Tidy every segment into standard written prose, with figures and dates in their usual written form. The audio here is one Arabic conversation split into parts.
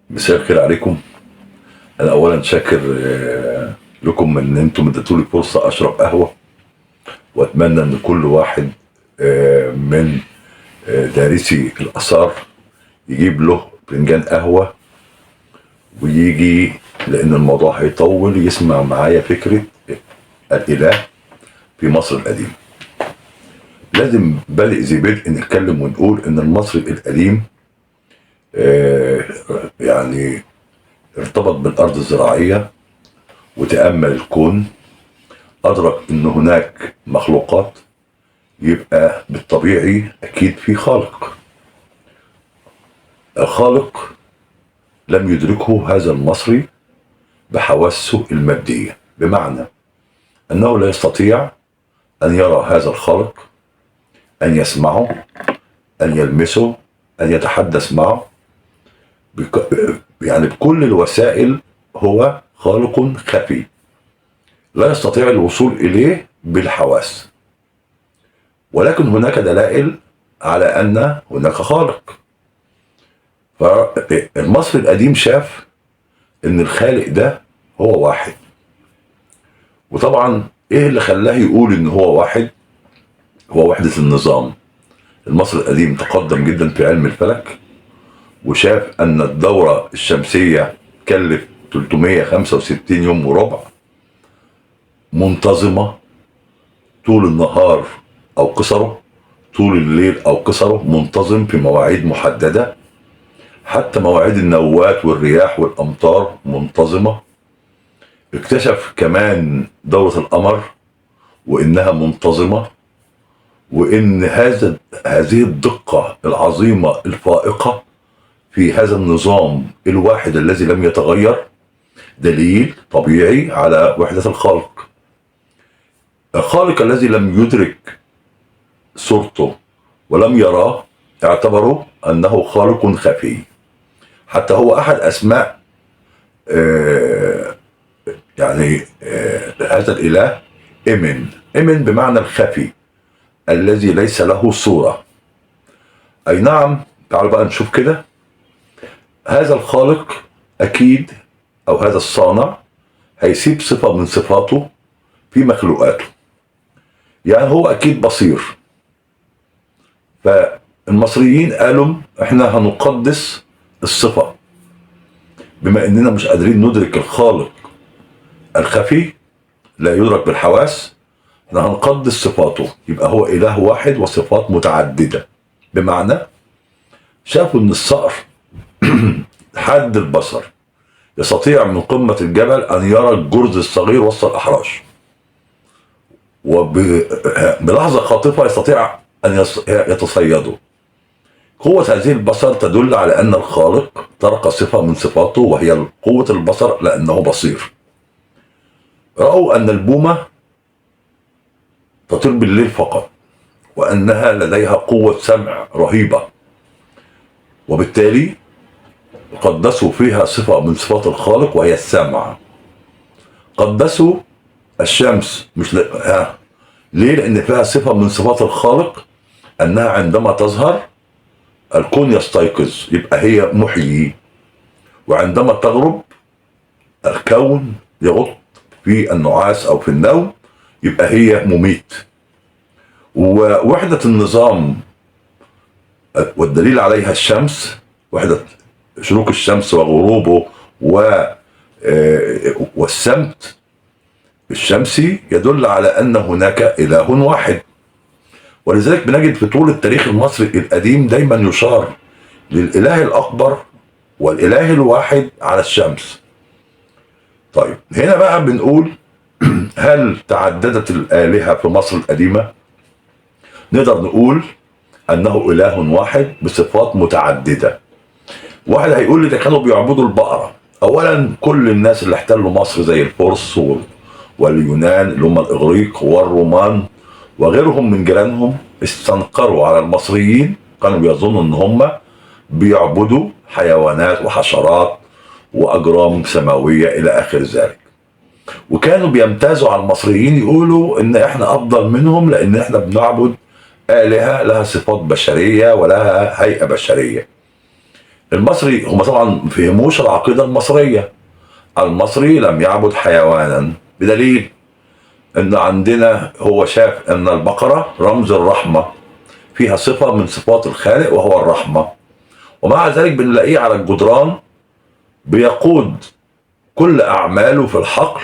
مساء الخير عليكم. انا اولا شاكر لكم ان انتم اديتوا لي فرصه اشرب قهوه، واتمنى ان كل واحد من دارسي الاثار يجيب له فنجان قهوه ويجي، لان الموضوع هيطول، يسمع معايا فكره الاله في مصر القديمه. لازم بادئ ذي بدء نتكلم ونقول ان المصري القديم آه، يعني ارتبط بالارض الزراعيه وتامل الكون، أدرك إن هناك مخلوقات، يبقى بالطبيعي أكيد في خالق. الخالق لم يدركه هذا المصري بحواسه المادية، بمعنى أنه لا يستطيع أن يرى هذا الخالق، أن يسمعه، أن يلمسه، أن يتحدث معه، يعني بكل الوسائل. هو خالق خفي لا يستطيع الوصول إليه بالحواس، ولكن هناك دلائل على أن هناك خالق. فالمصري القديم شاف ان الخالق ده هو واحد. وطبعا ايه اللي خلاه يقول ان هو واحد؟ هو وحدة النظام. المصري القديم تقدم جدا في علم الفلك، وشاف ان الدورة الشمسية تكلف 365 يوم وربع، منتظمة طول النهار او قصره، طول الليل او قصره، منتظم في مواعيد محددة، حتى مواعيد النوات والرياح والامطار منتظمة. اكتشف كمان دورة القمر وانها منتظمة، وان هذه الدقة العظيمة الفائقة في هذا النظام الواحد الذي لم يتغير دليل طبيعي على وحدة الخالق. الخالق الذي لم يدرك صورته ولم يراه اعتبروا انه خالق خفي. حتى هو احد اسماء هذا الاله إمن. إمن بمعنى الخفي الذي ليس له صورة. أي نعم. تعالوا بقى نشوف كده. هذا الخالق أكيد، أو هذا الصانع، هيسيب صفة من صفاته في مخلوقاته. يعني هو أكيد بصير. فالمصريين قالوا إحنا هنقدس الصفة، بما إننا مش قادرين ندرك الخالق الخفي لا يدرك بالحواس، احنا هنقدس صفاته. يبقى هو إله واحد وصفات متعددة. بمعنى شافوا ان الصقر حاد البصر، يستطيع من قمة الجبل ان يرى الجرز الصغير وسط الاحراش، وبلحظة خاطفة يستطيع ان يتصيده. قوة هذه البصر تدل على ان الخالق ترك صفة من صفاته، وهي قوة البصر، لانه بصير. رأوا ان البومة تطير بالليل فقط، وانها لديها قوة سمع رهيبة، وبالتالي قدسوا فيها صفة من صفات الخالق وهي السمع. قدسوا الشمس، مش ليه؟ لأن فيها صفة من صفات الخالق، أنها عندما تظهر الكون يستيقظ، يبقى هي محيي، وعندما تغرب الكون يغط في النعاس أو في النوم، يبقى هي مميت. ووحدة النظام والدليل عليها الشمس، وحدة شروق الشمس وغروبه والسمت الشمسي يدل على أن هناك إله واحد. ولذلك بنجد في طول التاريخ المصري القديم دايما يشار للإله الأكبر والإله الواحد على الشمس. طيب هنا بقى بنقول هل تعددت الآلهة في مصر القديمة؟ نقدر نقول أنه إله واحد بصفات متعددة. واحد هيقول لي ده كانوا بيعبدوا البقرة. أولا كل الناس اللي احتلوا مصر زي الفرس واليونان اللي هم الإغريق والرومان وغيرهم من جيرانهم استنكروا على المصريين، كانوا بيظنوا ان هم بيعبدوا حيوانات وحشرات واجرام سماويه الى اخر ذلك. وكانوا بيمتازوا على المصريين، يقولوا ان احنا افضل منهم لان احنا بنعبد الهه لها صفات بشريه ولها هيئه بشريه. المصري هم طبعا ما فهموش العقيدة المصرية. المصري لم يعبد حيوانا، بدليل ان عندنا هو شاف ان البقرة رمز الرحمة، فيها صفة من صفات الخالق وهو الرحمة، ومع ذلك بنلاقيه على الجدران بيقود كل أعماله في الحقل،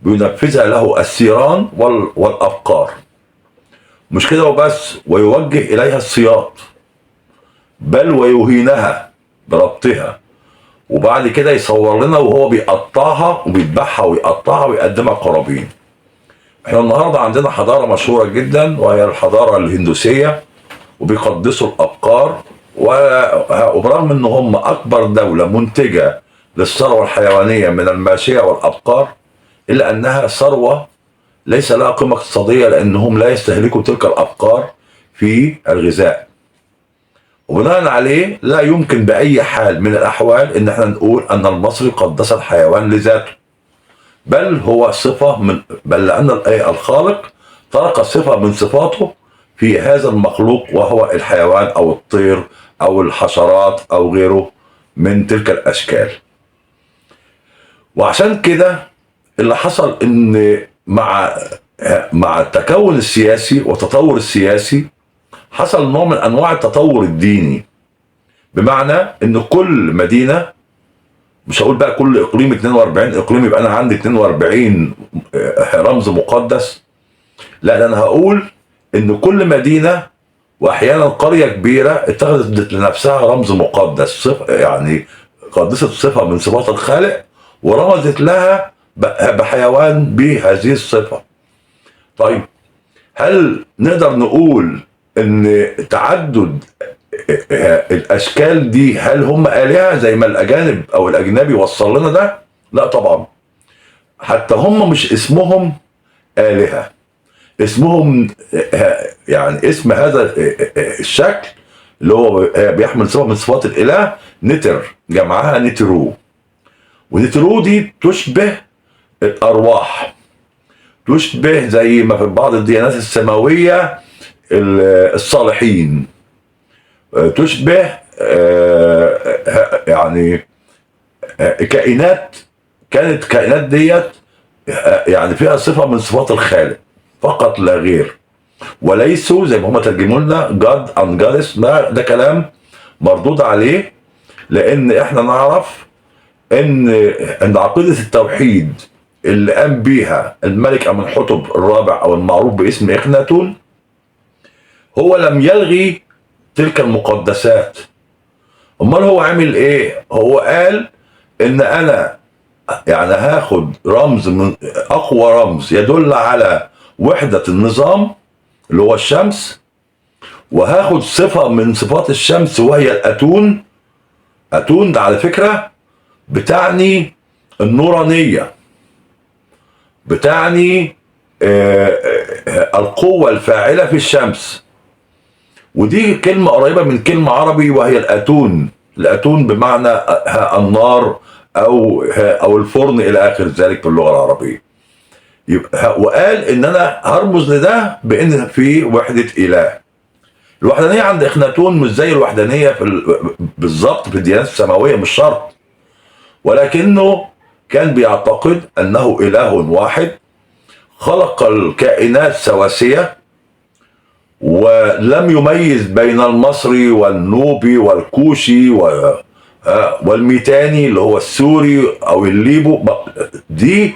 بينفذها له الثيران والأبقار. مش كده وبس، ويوجه إليها السياط، بل ويهينها بربطها، وبعد كده يصور لنا وهو بيقطعها وبيذبحها ويقطعها ويقدمها قرابين. احنا النهارده عندنا حضاره مشهوره جدا وهي الحضاره الهندوسيه، وبيقدسوا الابقار، وبرغم ان هم اكبر دوله منتجه للثروه الحيوانيه من الماشيه والابقار، الا انها ثروه ليس لها قيمه اقتصاديه، لانهم لا يستهلكوا تلك الابقار في الغذاء. وبناء عليه لا يمكن باي حال من الاحوال ان احنا نقول ان المصري قدس الحيوان لذاته، بل هو صفه بل لان الخالق ترك صفه من صفاته في هذا المخلوق، وهو الحيوان او الطير او الحشرات او غيره من تلك الاشكال. وعشان كده اللي حصل ان مع التكون السياسي والتطور السياسي حصل نوع من انواع التطور الديني، بمعنى ان كل مدينه، مش هقول بقى كل اقليم 42 اقليم يبقى انا عندي 42 رمز مقدس، لا ده انا هقول ان كل مدينه واحيانا قريه كبيره اتخذت لنفسها رمز مقدس، صفه يعني قدست صفه من صفات الخالق ورمزت لها بحيوان بهذه الصفه. طيب هل نقدر نقول ان تعدد الاشكال دي هل هم الهه زي ما الاجانب او الاجنبي وصل لنا ده؟ لا طبعا. حتى هم مش اسمهم الهه، اسمهم يعني اسم هذا الشكل اللي هو بيحمل صفه من صفات الاله نتر، جمعها نترو. ونترو دي تشبه الارواح، تشبه زي ما في بعض الديانات السماويه الصالحين، تشبه يعني كائنات، كانت كائنات ديت يعني فيها صفه من صفات الخالق فقط لا غير، وليسوا زي ما هم ترجموا لنا جاد اند جادس. ده كلام مردود عليه، لان احنا نعرف ان عقيده التوحيد اللي قام بيها الملك امنحتب الرابع او المعروف باسم اخناتون هو لم يلغي تلك المقدسات. امال هو عمل ايه؟ هو قال ان انا يعني هاخد رمز من اقوى رمز يدل على وحدة النظام اللي هو الشمس، وهاخد صفة من صفات الشمس وهي الاتون. اتون ده على فكرة بتعني النورانية، بتعني القوة الفاعلة في الشمس، ودي كلمة قريبة من كلمة عربي وهي الأتون. الأتون بمعنى النار أو الفرن إلى آخر ذلك باللغة العربية. يبقى وقال إن أنا هرمز لده بإن في وحدة إله. الوحدانية عند إخناتون مش زي الوحدانية بالظبط في الديانات السماوية، مش شرط، ولكنه كان بيعتقد أنه إله واحد خلق الكائنات سواسية، ولم يميز بين المصري والنوبي والكوشي والميتاني اللي هو السوري او الليبو. دي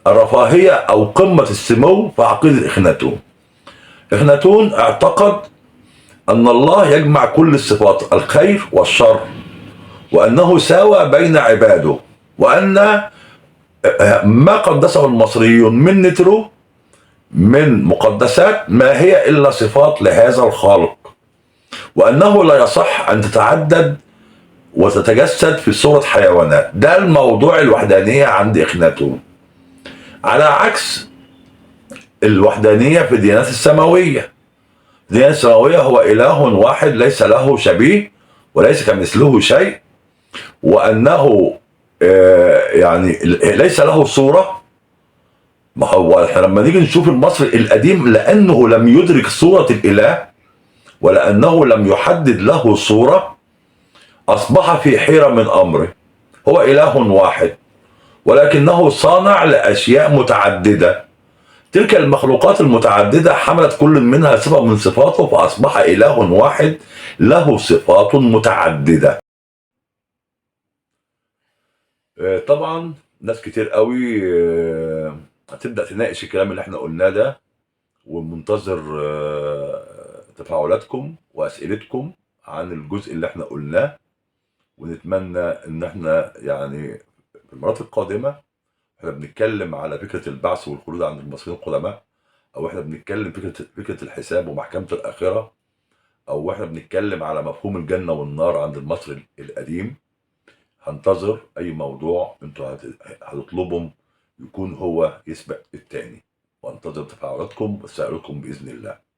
الرفاهية او قمة السمو في عقيدة اخناتون. اخناتون اعتقد ان الله يجمع كل الصفات الخير والشر، وانه ساوى بين عباده، وان ما قدسه المصريون من نترو من مقدسات ما هي إلا صفات لهذا الخالق، وأنه لا يصح أن تتعدد وتتجسد في صورة حيوانات. ده الموضوع الوحدانية عند إخناتون، على عكس الوحدانية في الديانات السماوية. الديانة السماوية هو إله واحد ليس له شبيه وليس كمثله شيء، وأنه يعني ليس له صورة. ما هو احنا لما نيجي نشوف المصري القديم، لانه لم يدرك صورة الاله ولانه لم يحدد له صورة، أصبح في حيرة من أمره. هو إله واحد ولكنه صانع لأشياء متعددة. تلك المخلوقات المتعددة حملت كل منها صفة من صفاته فأصبح إله واحد له صفات متعددة. طبعا ناس كتير قوي هتبدأ تناقش الكلام اللي احنا قلناه ده، ومنتظر تفاعلاتكم وأسئلتكم عن الجزء اللي احنا قلناه. ونتمنى ان احنا يعني في المرات القادمة احنا بنتكلم على فكرة البعث والخلود عند المصريين القدماء، او احنا بنتكلم فكرة الحساب ومحكمة الآخرة، او احنا بنتكلم على مفهوم الجنة والنار عند المصري القديم. هنتظر اي موضوع انتوا هتطلبهم يكون هو يسبق التاني، وانتظر تفاعلاتكم وتساؤلكم بإذن الله.